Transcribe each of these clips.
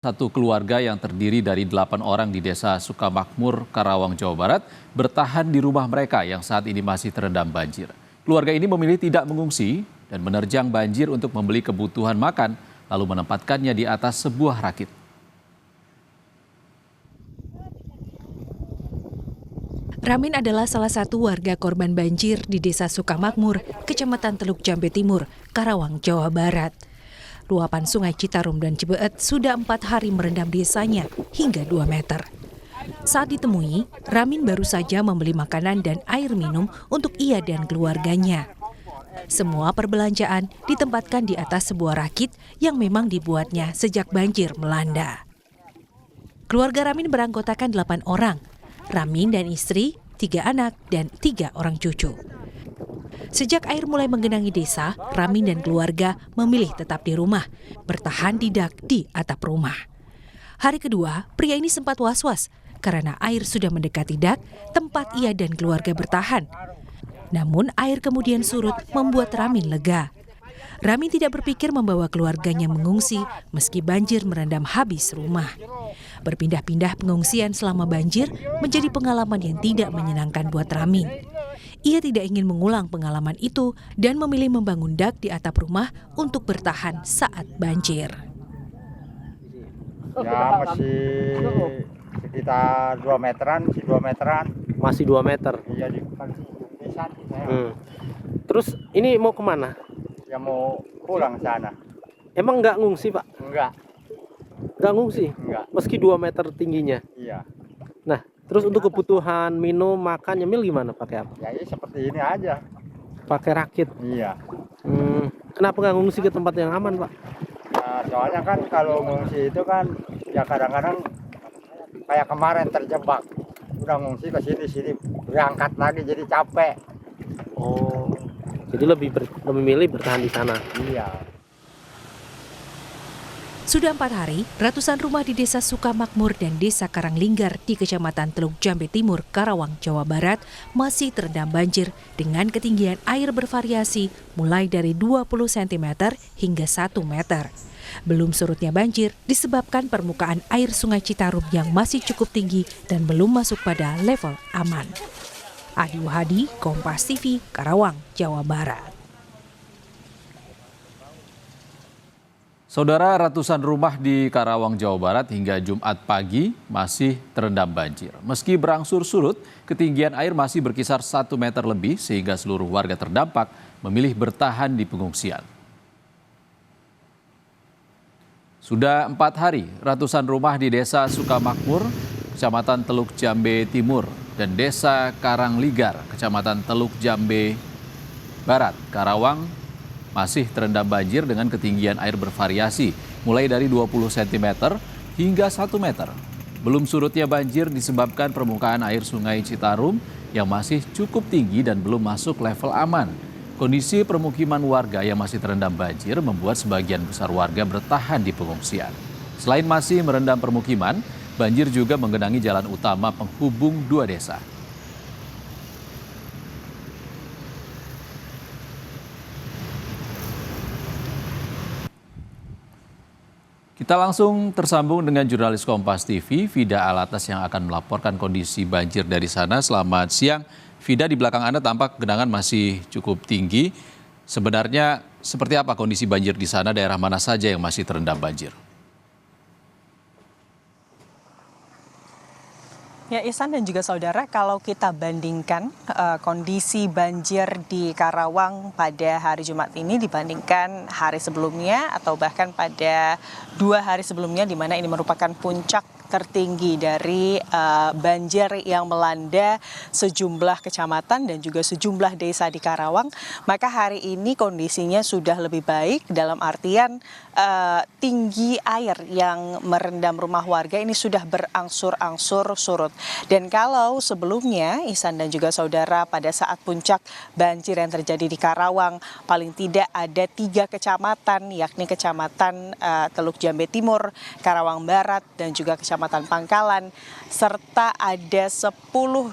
Satu keluarga yang terdiri dari 8 orang di Desa Sukamakmur, Karawang, Jawa Barat bertahan di rumah mereka yang saat ini masih terendam banjir. Keluarga ini memilih tidak mengungsi dan menerjang banjir untuk membeli kebutuhan makan, lalu menempatkannya di atas sebuah rakit. Ramin adalah salah satu warga korban banjir di Desa Sukamakmur, Kecamatan Teluk Jambe Timur, Karawang, Jawa Barat. Luapan sungai Citarum dan Cibeet sudah 4 hari merendam desanya hingga 2 meter. Saat ditemui, Ramin baru saja membeli makanan dan air minum untuk ia dan keluarganya. Semua perbelanjaan ditempatkan di atas sebuah rakit yang memang dibuatnya sejak banjir melanda. Keluarga Ramin beranggotakan 8 orang. Ramin dan istri, 3 anak, dan 3 orang cucu. Sejak air mulai menggenangi desa, Ramin dan keluarga memilih tetap di rumah, bertahan di dak di atap rumah. Hari kedua, pria ini sempat was-was karena air sudah mendekati dak tempat ia dan keluarga bertahan. Namun air kemudian surut membuat Ramin lega. Ramin tidak berpikir membawa keluarganya mengungsi meski banjir merendam habis rumah. Berpindah-pindah pengungsian selama banjir menjadi pengalaman yang tidak menyenangkan buat Ramin. Ia tidak ingin mengulang pengalaman itu dan memilih membangun dak di atap rumah untuk bertahan saat banjir. Ya masih sekitar 2 meteran, masih 2 meteran. Masih 2 meter. Iya di desa saya. Terus ini mau kemana? Ya mau pulang sana. Emang nggak ngungsi, Pak? Enggak, Nggak ngungsi? enggak. Meski 2 meter tingginya. Iya. Nah, terus untuk kebutuhan minum, makan, nyemil gimana? Pakai apa? Ya ini seperti ini aja. Pakai rakit. Iya. Kenapa nggak ngungsi ke tempat yang aman, Pak? Nah, soalnya kan kalau mengungsi itu kan ya kadang-kadang kayak kemarin terjebak. Udah ngungsi ke sini berangkat lagi jadi capek. Oh, jadi lebih memilih bertahan di sana. Iya. Sudah 4 hari, ratusan rumah di Desa Sukamakmur dan Desa Karanglinggar di Kecamatan Teluk Jambe Timur, Karawang, Jawa Barat masih terendam banjir dengan ketinggian air bervariasi mulai dari 20 cm hingga 1 meter. Belum surutnya banjir disebabkan permukaan air Sungai Citarum yang masih cukup tinggi dan belum masuk pada level aman. Adi Wahadi, Kompas TV, Karawang, Jawa Barat. Saudara, ratusan rumah di Karawang, Jawa Barat hingga Jumat pagi masih terendam banjir. Meski berangsur surut, ketinggian air masih berkisar 1 meter lebih sehingga seluruh warga terdampak memilih bertahan di pengungsian. Sudah 4 hari, ratusan rumah di Desa Sukamakmur, Kecamatan Teluk Jambe Timur, dan Desa Karanglinggar, Kecamatan Teluk Jambe Barat, Karawang, masih terendam banjir dengan ketinggian air bervariasi, mulai dari 20 cm hingga 1 meter. Belum surutnya banjir disebabkan permukaan air Sungai Citarum yang masih cukup tinggi dan belum masuk level aman. Kondisi permukiman warga yang masih terendam banjir membuat sebagian besar warga bertahan di pengungsian. Selain masih merendam permukiman, banjir juga menggenangi jalan utama penghubung 2 desa. Kita langsung tersambung dengan jurnalis Kompas TV, Vida Alatas yang akan melaporkan kondisi banjir dari sana. Selamat siang, Vida, di belakang Anda tampak genangan masih cukup tinggi. Sebenarnya seperti apa kondisi banjir di sana, daerah mana saja yang masih terendam banjir? Ya, Ihsan dan juga saudara, kalau kita bandingkan kondisi banjir di Karawang pada hari Jumat ini dibandingkan hari sebelumnya atau bahkan pada 2 hari sebelumnya, di mana ini merupakan puncak tertinggi dari banjir yang melanda sejumlah kecamatan dan juga sejumlah desa di Karawang, maka hari ini kondisinya sudah lebih baik dalam artian tinggi air yang merendam rumah warga ini sudah berangsur-angsur surut. Dan kalau sebelumnya, Ihsan dan juga saudara, pada saat puncak banjir yang terjadi di Karawang, paling tidak ada 3 kecamatan, yakni Kecamatan Teluk Jambe Timur, Karawang Barat, dan juga Kecamatan Kecamatan Pangkalan, serta ada 10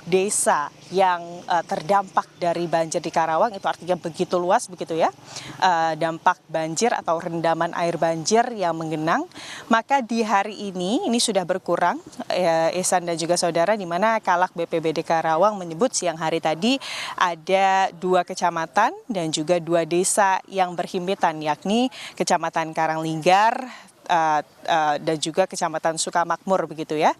desa yang terdampak dari banjir di Karawang. Itu artinya begitu luas begitu ya, dampak banjir atau rendaman air banjir yang menggenang. Maka di hari ini sudah berkurang, Ihsan dan juga saudara, di mana Kalak BPBD Karawang menyebut siang hari tadi ada 2 kecamatan dan juga 2 desa yang berhimpitan, yakni Kecamatan Karanglinggar dan juga Kecamatan Sukamakmur begitu ya,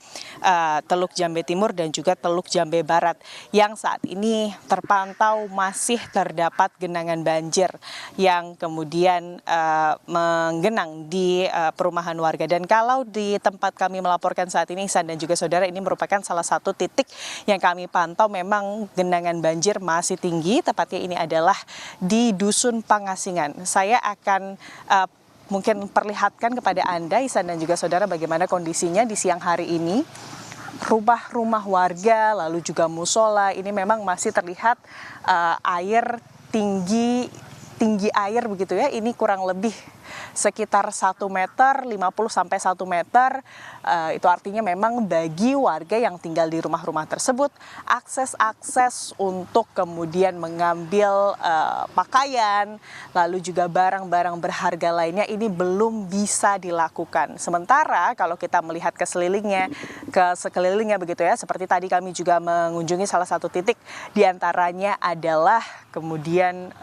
Teluk Jambe Timur dan juga Teluk Jambe Barat, yang saat ini terpantau masih terdapat genangan banjir yang kemudian menggenang di perumahan warga. Dan kalau di tempat kami melaporkan saat ini, Ihsan dan juga saudara, ini merupakan salah satu titik yang kami pantau memang genangan banjir masih tinggi, tepatnya ini adalah di Dusun Pangasingan. Saya akan mungkin perlihatkan kepada Anda, Ihsan dan juga saudara, bagaimana kondisinya di siang hari ini. Rumah-rumah warga, lalu juga musola, ini memang masih terlihat air tinggi air begitu ya. Ini kurang lebih sekitar 1 meter, 50 sampai 1 meter. Itu artinya memang bagi warga yang tinggal di rumah-rumah tersebut, akses untuk kemudian mengambil pakaian, lalu juga barang-barang berharga lainnya ini belum bisa dilakukan. Sementara kalau kita melihat ke sekelilingnya begitu ya, seperti tadi kami juga mengunjungi salah satu titik, diantaranya adalah kemudian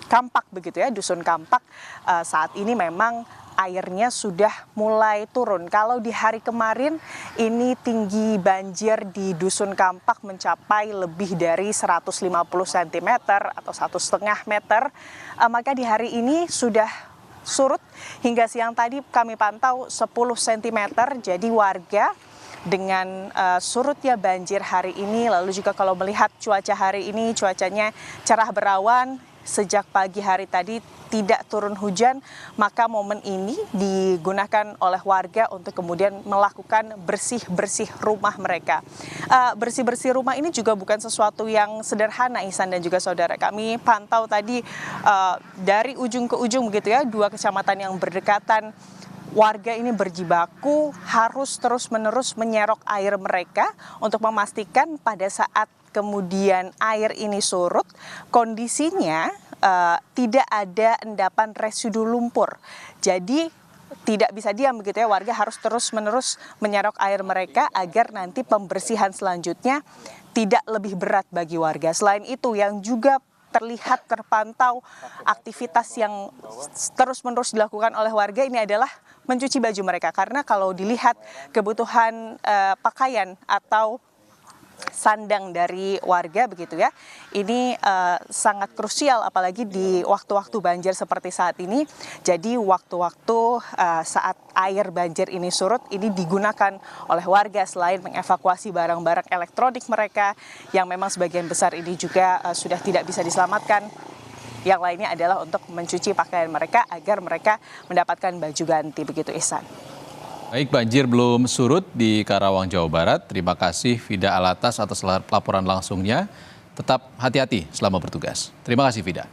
Kampak begitu ya, Dusun Kampak. Saat ini memang airnya sudah mulai turun. Kalau di hari kemarin ini tinggi banjir di Dusun Kampak mencapai lebih dari 150 cm atau 1,5 meter, maka di hari ini sudah surut. Hingga siang tadi kami pantau 10 cm. Jadi warga dengan surutnya banjir hari ini, lalu juga kalau melihat cuaca hari ini, cuacanya cerah berawan. Sejak pagi hari tadi tidak turun hujan, maka momen ini digunakan oleh warga untuk kemudian melakukan bersih-bersih rumah mereka. Bersih-bersih rumah ini juga bukan sesuatu yang sederhana, Ihsan dan juga saudara. Kami pantau tadi dari ujung ke ujung begitu ya, 2 kecamatan yang berdekatan. Warga ini berjibaku harus terus-menerus menyerok air mereka untuk memastikan pada saat kemudian air ini surut, kondisinya tidak ada endapan residu lumpur. Jadi tidak bisa diam begitu ya, warga harus terus-menerus menyerok air mereka agar nanti pembersihan selanjutnya tidak lebih berat bagi warga. Selain itu, yang juga terpantau aktivitas yang terus-menerus dilakukan oleh warga ini adalah mencuci baju mereka, karena kalau dilihat kebutuhan pakaian atau sandang dari warga begitu ya, ini sangat krusial apalagi di waktu-waktu banjir seperti saat ini. Jadi waktu-waktu saat air banjir ini surut, ini digunakan oleh warga selain mengevakuasi barang-barang elektronik mereka yang memang sebagian besar ini juga sudah tidak bisa diselamatkan. Yang lainnya adalah untuk mencuci pakaian mereka agar mereka mendapatkan baju ganti begitu, Ihsan. Baik, banjir belum surut di Karawang, Jawa Barat. Terima kasih Fida Alatas atas laporan langsungnya. Tetap hati-hati selama bertugas. Terima kasih Fida.